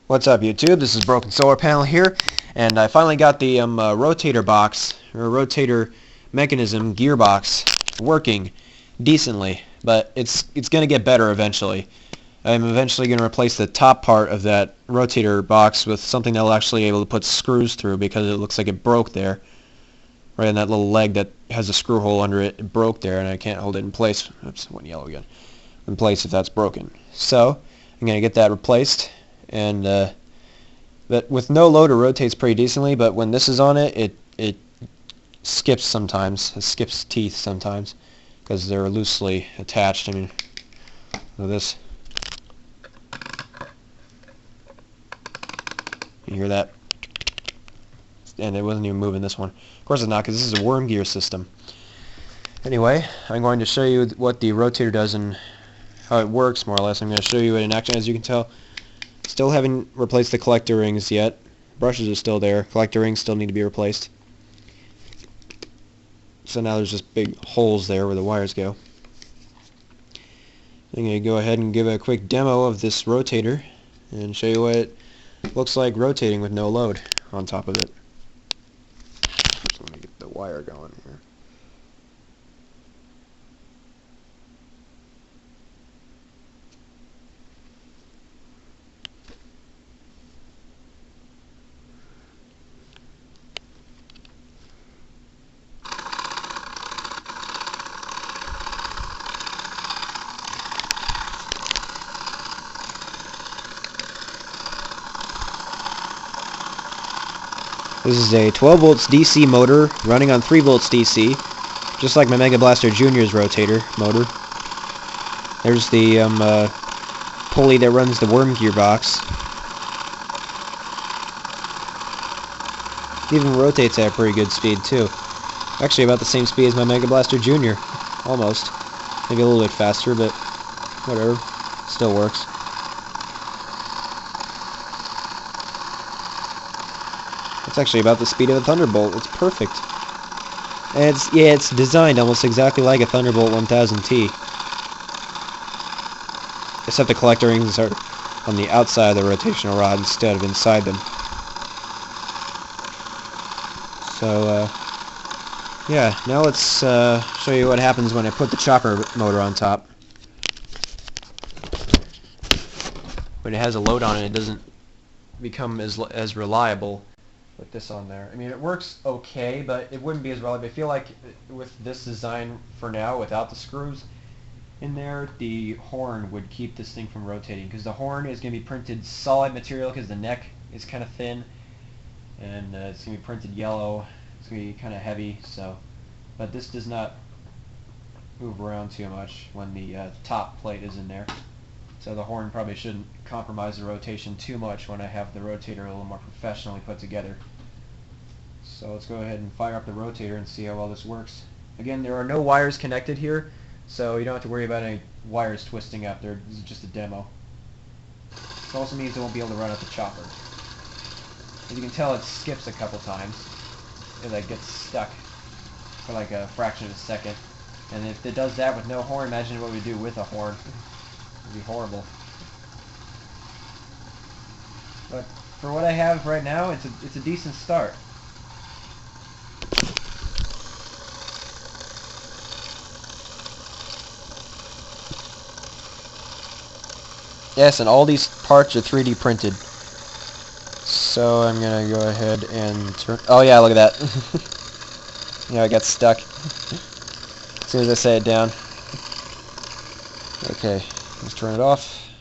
What's up, YouTube? This is Broken Solar Panel here, and I finally got the rotator box, or rotator mechanism gearbox working decently, but it's going to get better eventually. I'm eventually going to replace the top part of that rotator box with something that will actually be able to put screws through, because it looks like it broke there. Right in that little leg that has a screw hole under it, it broke there, and I can't hold it in place. Oops, went yellow again. In place if that's broken. So I'm going to get that replaced. And but with no load it rotates pretty decently, but when this is on it, it skips sometimes. It skips teeth sometimes because they're loosely attached. I mean, look at this. You hear that? And it wasn't even moving this one. Of course it's not, because this is a worm gear system. Anyway, I'm going to show you what the rotator does and how it works, more or less. I'm going to show you it in action. As you can tell, still haven't replaced the collector rings yet. Brushes are still there. Collector rings still need to be replaced. So now there's just big holes there where the wires go. I'm going to go ahead and give a quick demo of this rotator and show you what it looks like rotating with no load on top of it. So let me get the wire going here. This is a 12 volts DC motor running on 3 volts DC, just like my Mega Blaster Junior's rotator motor. There's the pulley that runs the worm gearbox. It even rotates at a pretty good speed too. Actually about the same speed as my Mega Blaster Junior, almost. Maybe a little bit faster, but whatever, still works. It's actually about the speed of a thunderbolt. It's perfect. And it's designed almost exactly like a Thunderbolt 1000T. Except the collector rings are on the outside of the rotational rod instead of inside them. So, yeah, now let's show you what happens when I put the chopper motor on top. When it has a load on it, it doesn't become as reliable with this on there. I mean, it works okay, but it wouldn't be as reliable. I feel like with this design for now, without the screws in there, the horn would keep this thing from rotating, because the horn is going to be printed solid material because the neck is kind of thin, and it's going to be printed yellow. It's going to be kind of heavy, so. But this does not move around too much when the top plate is in there. So the horn probably shouldn't compromise the rotation too much when I have the rotator a little more professionally put together. So let's go ahead and fire up the rotator and see how well this works. Again, there are no wires connected here, so you don't have to worry about any wires twisting up. This is just a demo. It also means it won't be able to run up the chopper. As you can tell, it skips a couple times. It like gets stuck for like a fraction of a second. And if it does that with no horn, imagine what we do with a horn. It'd be horrible. But for what I have right now, it's a decent start. Yes, and all these parts are 3D printed. So I'm gonna go ahead and turn. Oh yeah, look at that. Yeah, I got stuck as soon as I set it down. Okay. Let's turn it off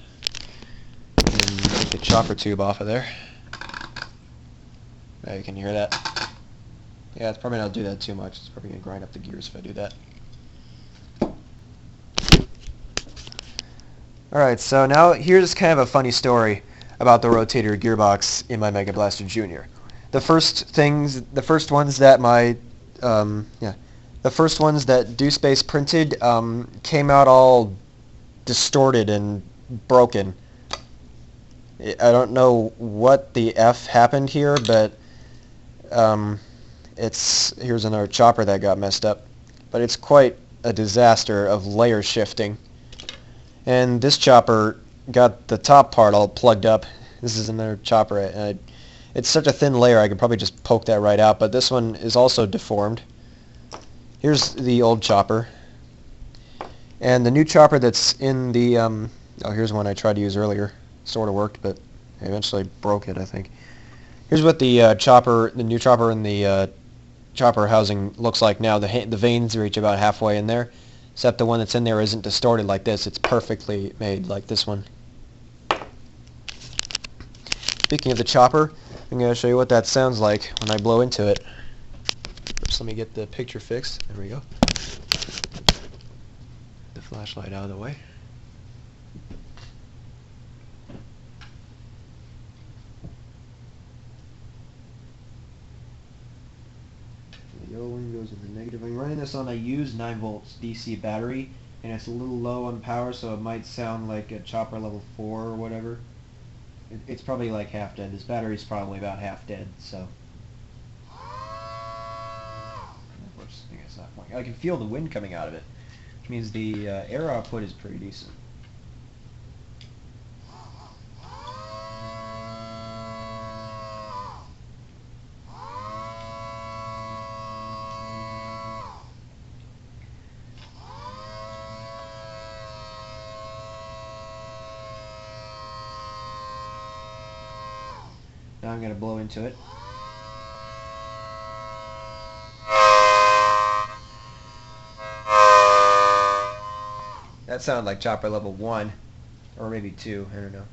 and take the chopper tube off of there. Yeah, you can hear that. Yeah, it's probably not do that too much. It's probably going to grind up the gears if I do that. Alright, so now here's kind of a funny story about the rotator gearbox in my Mega Blaster Junior. The first ones that Deuce Space printed came out all distorted and broken. I don't know what the F happened here, but here's another chopper that got messed up. But it's quite a disaster of layer shifting. And this chopper got the top part all plugged up. This is another chopper. It's such a thin layer I could probably just poke that right out, but this one is also deformed. Here's the old chopper. And the new chopper that's in the... oh, here's one I tried to use earlier. Sort of worked, but I eventually broke it, I think. Here's what the new chopper in the chopper housing looks like now. The vanes reach about halfway in there, except the one that's in there isn't distorted like this. It's perfectly made like this one. Speaking of the chopper, I'm going to show you what that sounds like when I blow into it. First, let me get the picture fixed. There we go. The flashlight out of the way. The O one goes in the negative. I'm running this on a used 9 volts DC battery, and it's a little low on power, so it might sound like a chopper level 4 or whatever. It's probably like half dead. This battery's probably about half dead, so. I can feel the wind coming out of it, which means the air output is pretty decent. Now I'm going to blow into it. That sounded like chopper level 1, or maybe 2, I don't know.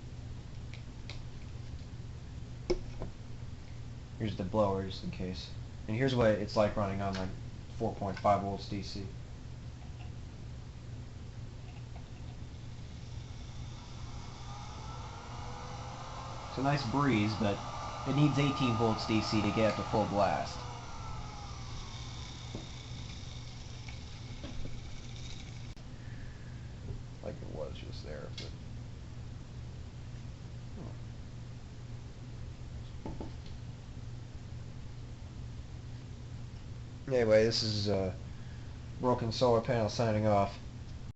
Here's the blower, just in case. And here's what it's like running on like 4.5 volts DC. It's a nice breeze, but it needs 18 volts DC to get up to full blast. Like it was just there. Anyway, this is Broken Solar Panel signing off.